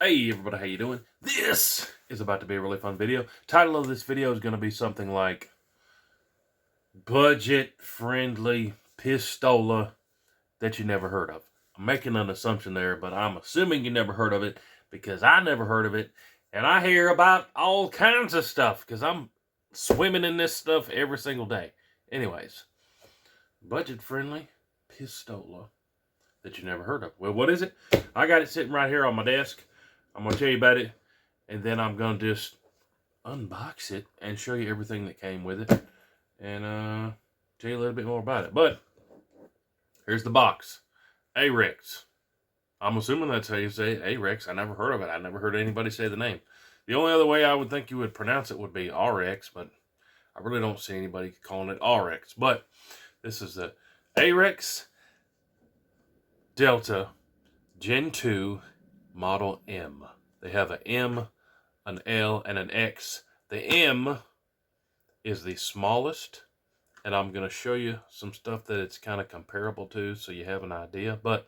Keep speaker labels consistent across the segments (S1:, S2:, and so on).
S1: Hey everybody, how you doing? This is about to be a really fun video. Title of this video is going to be something like budget-friendly pistola that you never heard of. I'm making an assumption there, but I'm assuming you never heard of it because I never heard of it. And I hear about all kinds of stuff because I'm swimming in this stuff every single day. Anyways, budget-friendly pistola that you never heard of. Well, what is it? I got it sitting right here on my desk. I'm going to tell you about it, and then I'm going to just unbox it and show you everything that came with it, and tell you a little bit more about it. But here's the box. A-Rex. I'm assuming that's how you say A-Rex. I never heard of it. I never heard anybody say the name. The only other way I would think you would pronounce it would be RX, but I really don't see anybody calling it RX. But this is the A-Rex Delta Gen 2 Model M. They have an M, an L, and an X. The M is the smallest, and I'm going to show you some stuff that it's kind of comparable to so you have an idea. But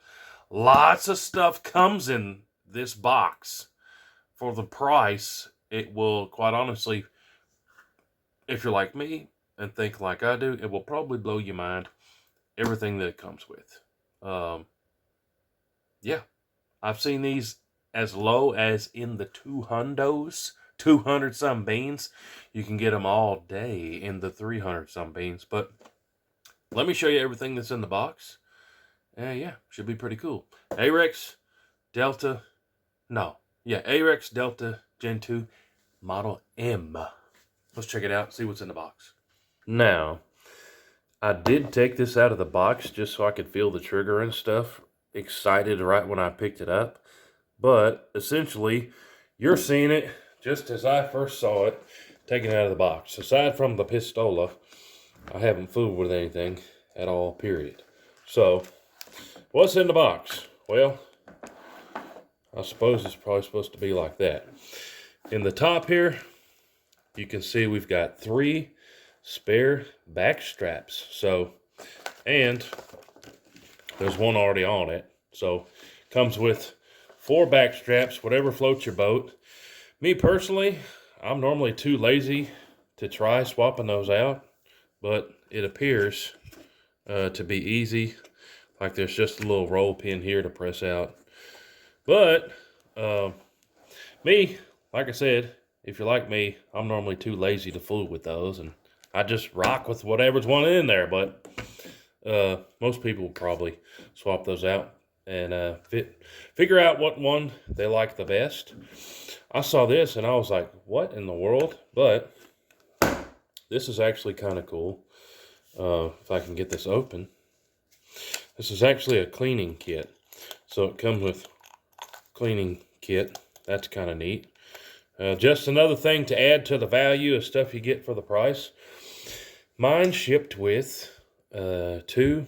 S1: lots of stuff comes in this box. For the price, it will, quite honestly, if you're like me and think like I do, it will probably blow your mind, everything that it comes with. Yeah. I've seen these as low as in the 200 some beans. You can get them all day in the 300 some beans. But let me show you everything that's in the box. Yeah, should be pretty cool. A-Rex Delta Gen 2 Model M. Let's check it out, see what's in the box. Now, I did take this out of the box just so I could feel the trigger and stuff. Excited right when I picked it up, but essentially you're seeing it just as I first saw it taken out of the box. Aside from the pistola, I haven't fooled with anything at all, period. So what's in the box? Well, I suppose it's probably supposed to be like that. In the top here, you can see we've got 3 spare back straps. And there's one already on it. So comes with 4 back straps, whatever floats your boat. Me personally, I'm normally too lazy to try swapping those out, but it appears to be easy. Like there's just a little roll pin here to press out. But me, like I said, if you're like me, I'm normally too lazy to fool with those, and I just rock with whatever's one in there. But most people will probably swap those out and figure out what one they like the best. I saw this and I was like, what in the world? But this is actually kind of cool. If I can get this open. This is actually a cleaning kit. So it comes with cleaning kit. That's kind of neat. Just another thing to add to the value of stuff you get for the price. Mine shipped with 2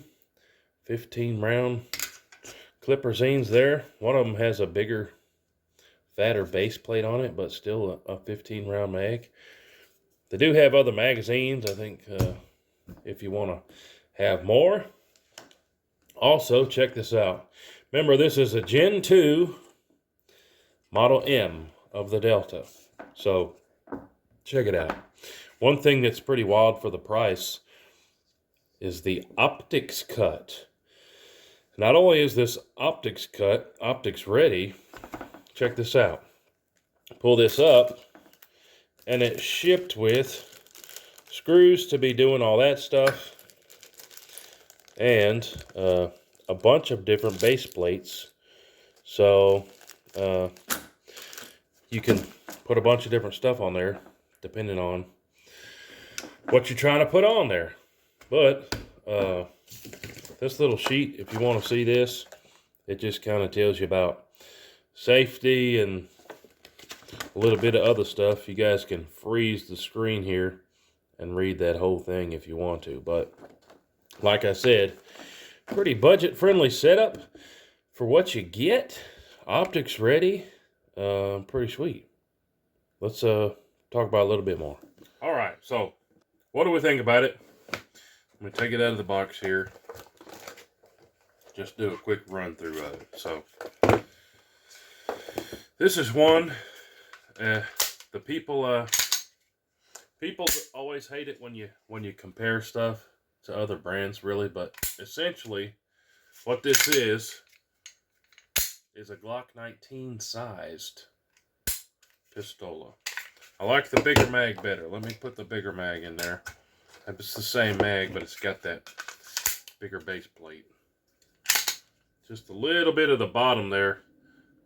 S1: 15-round clipper zines there. One of them has a bigger, fatter base plate on it, but still a 15-round mag. They do have other magazines, I think, if you want to have more. Also, check this out. Remember, this is a Gen 2 Model M of the Delta. So, check it out. One thing that's pretty wild for the price is the optics cut. Not only is this optics cut, optics ready, check this out. Pull this up, and it's shipped with screws to be doing all that stuff, and a bunch of different base plates. So you can put a bunch of different stuff on there, depending on what you're trying to put on there. But this little sheet, if you want to see this, it just kind of tells you about safety and a little bit of other stuff. You guys can freeze the screen here and read that whole thing if you want to. But like I said, pretty budget-friendly setup for what you get. Optics ready. Pretty sweet. Let's talk about a little bit more. All right, so what do we think about it? I'm going to take it out of the box here. Just do a quick run through of it. So This is one. The people always hate it when you compare stuff to other brands, really. But essentially, what this is a Glock 19 sized pistola. I like the bigger mag better. Let me put the bigger mag in there. It's the same mag, but it's got that bigger base plate. Just a little bit of the bottom there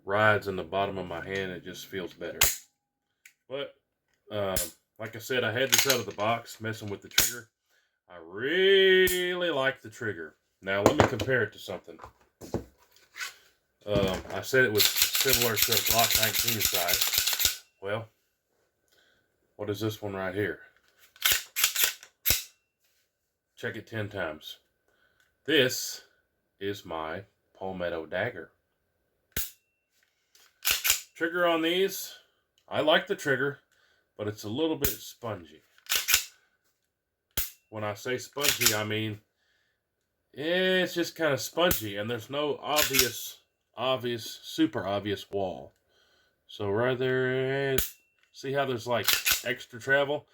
S1: rides in the bottom of my hand. It just feels better. But like I said, I had this out of the box, messing with the trigger. I really like the trigger. Now let me compare it to something. I said it was similar to a Glock 19 size. Well, what is this one right here? Check it 10 times. This is my Palmetto dagger. Trigger on these, I like the trigger, but it's a little bit spongy. When I say spongy, I mean it's just kind of spongy, and there's no super obvious wall. So right there, see how there's like extra travel?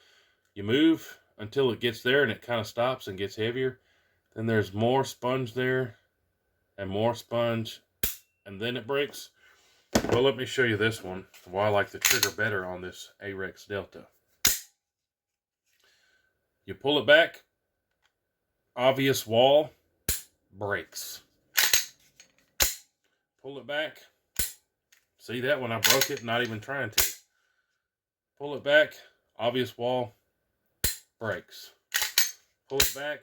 S1: You move until it gets there and it kind of stops and gets heavier. Then there's more sponge there and more sponge, and then it breaks. Well, let me show you this one, why I like the trigger better on this Ahrex Delta. You pull it back, obvious wall, breaks. Pull it back. See that when I broke it? Not even trying to. Pull it back, obvious wall, breaks. Pull it back,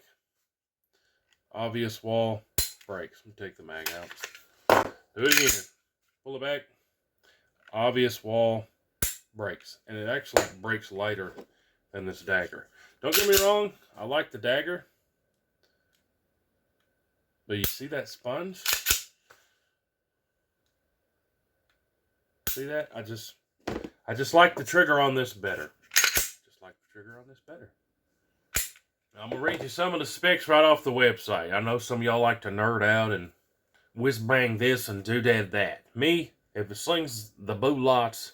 S1: obvious wall, breaks. Let me take the mag out. Do it again. Pull it back, obvious wall, breaks. And it actually breaks lighter than this dagger. Don't get me wrong, I like the dagger. But you see that sponge? See that? I just like the trigger on this better. Just like the trigger on this better. Now, I'm going to read you some of the specs right off the website. I know some of y'all like to nerd out and whiz bang this and doodad that. Me, if it slings the boo lots,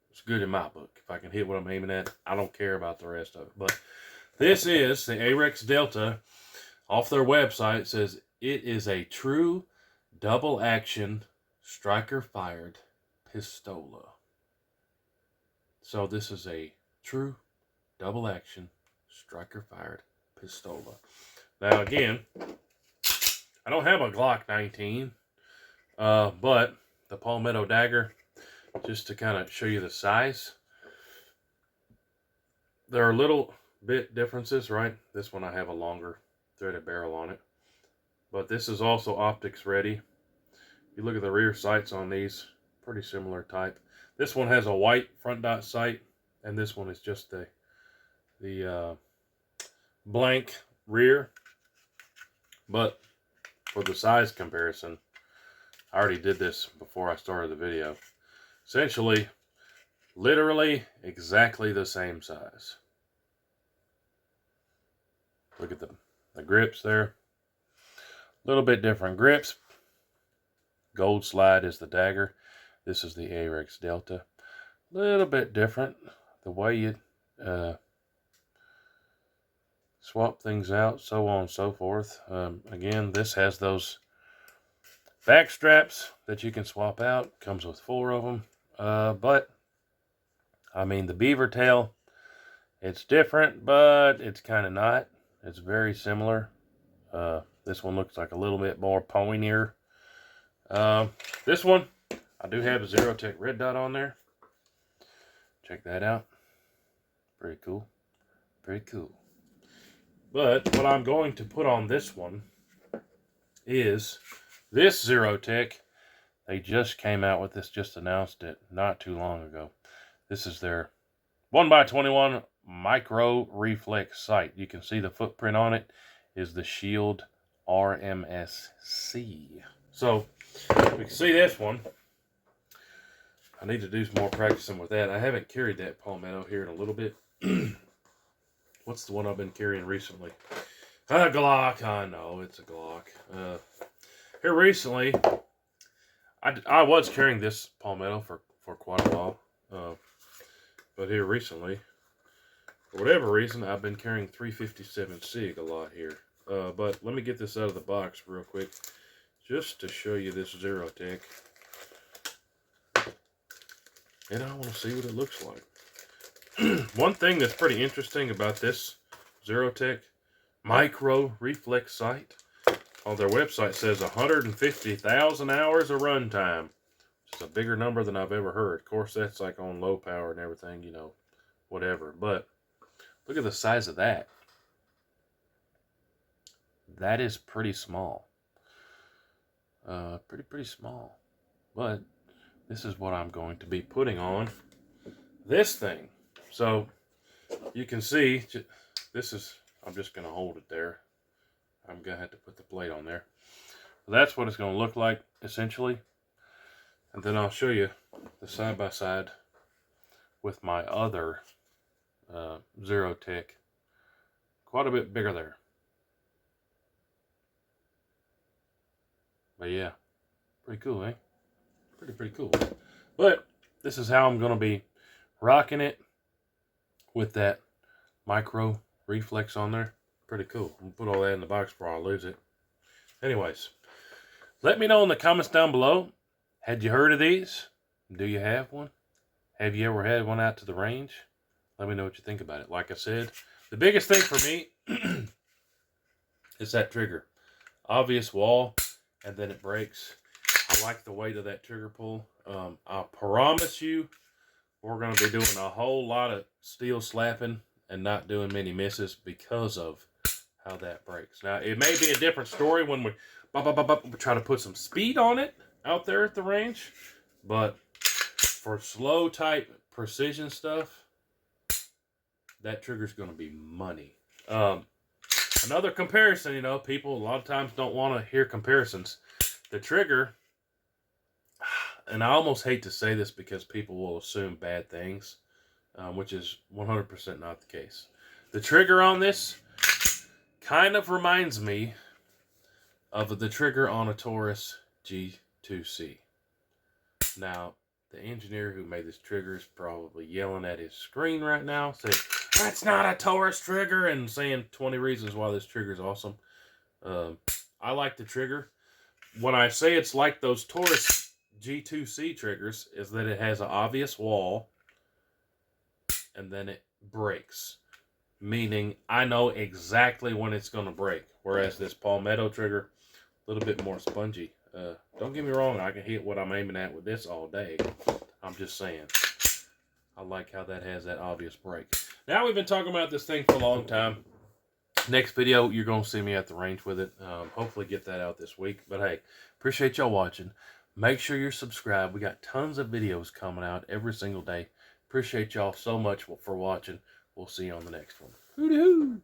S1: it's good in my book. If I can hit what I'm aiming at, I don't care about the rest of it. But this is the Ahrex Delta. Off their website, it says it is a true double action striker fired pistola. So this is a true double action striker fired pistola. Now again, I don't have a Glock 19, but the Palmetto dagger, just to kind of show you the size, there are little bit differences, right? This one I have a longer threaded barrel on it, but this is also optics ready. You look at the rear sights on these, pretty similar type. This one has a white front dot sight, and this one is just the blank rear. But for the size comparison, I already did this before I started the video. Essentially, literally exactly the same size. Look at the grips there. A little bit different grips. Gold slide is the dagger. This is the Ahrex Delta. A little bit different. The way you swap things out, so on and so forth. Again, this has those back straps that you can swap out. Comes with 4 of them. But, I mean, the beaver tail, it's different, but it's kind of not. It's very similar. This one looks like a little bit more pointier. This one, I do have a Zerotech red dot on there. Check that out. Pretty cool. Pretty cool. But what I'm going to put on this one is this Zerotech. They just came out with this, just announced it not too long ago. This is their 1x21 micro reflex sight. You can see the footprint on it is the Shield RMSC. So we can see this one. I need to do some more practicing with that. I haven't carried that Palmetto here in a little bit. What's the one I've been carrying recently? A Glock. I know it's a Glock. Here recently, I was carrying this Palmetto for quite a while, but here recently, for whatever reason, I've been carrying 357 SIG a lot here. But let me get this out of the box real quick, just to show you this Zerotech. And I want to see what it looks like. One thing that's pretty interesting about this Zerotech micro reflex sight, on their website says 150,000 hours of runtime. It's a bigger number than I've ever heard. Of course, that's like on low power and everything, you know, whatever. But look at the size of that. That is pretty small. Pretty small. But this is what I'm going to be putting on this thing. So you can see, this is, I'm just going to hold it there. I'm going to have to put the plate on there. That's what it's going to look like, essentially. And then I'll show you the side-by-side with my other Zerotech. Quite a bit bigger there. But yeah, pretty cool, eh? Pretty cool. But this is how I'm going to be rocking it with that micro reflex on there. Pretty cool. I'll put all that in the box before I lose it. Anyways, let me know in the comments down below. Had you heard of these? Do you have one? Have you ever had one out to the range? Let me know what you think about it. Like I said, the biggest thing for me is that trigger. Obvious wall, and then it breaks. I like the weight of that trigger pull. I promise you, we're going to be doing a whole lot of steel slapping and not doing many misses because of how that breaks. Now, it may be a different story when we try to put some speed on it out there at the range, but for slow type precision stuff, that trigger's going to be money. Another comparison, you know, people a lot of times don't want to hear comparisons. The trigger, and I almost hate to say this because people will assume bad things, which is 100% not the case. The trigger on this kind of reminds me of the trigger on a Taurus G2C. Now, the engineer who made this trigger is probably yelling at his screen right now, saying, "That's not a Taurus trigger," and saying 20 reasons why this trigger is awesome. I like the trigger. When I say it's like those Taurus G2C triggers, is that it has an obvious wall, and then it breaks. Meaning, I know exactly when it's going to break. Whereas this Palmetto trigger, a little bit more spongy. Don't get me wrong, I can hit what I'm aiming at with this all day. I'm just saying. I like how that has that obvious break. Now we've been talking about this thing for a long time. Next video, you're going to see me at the range with it. Hopefully get that out this week. But hey, appreciate y'all watching. Make sure you're subscribed. We got tons of videos coming out every single day. Appreciate y'all so much for watching. We'll see you on the next one. Hoo-dee-hoo!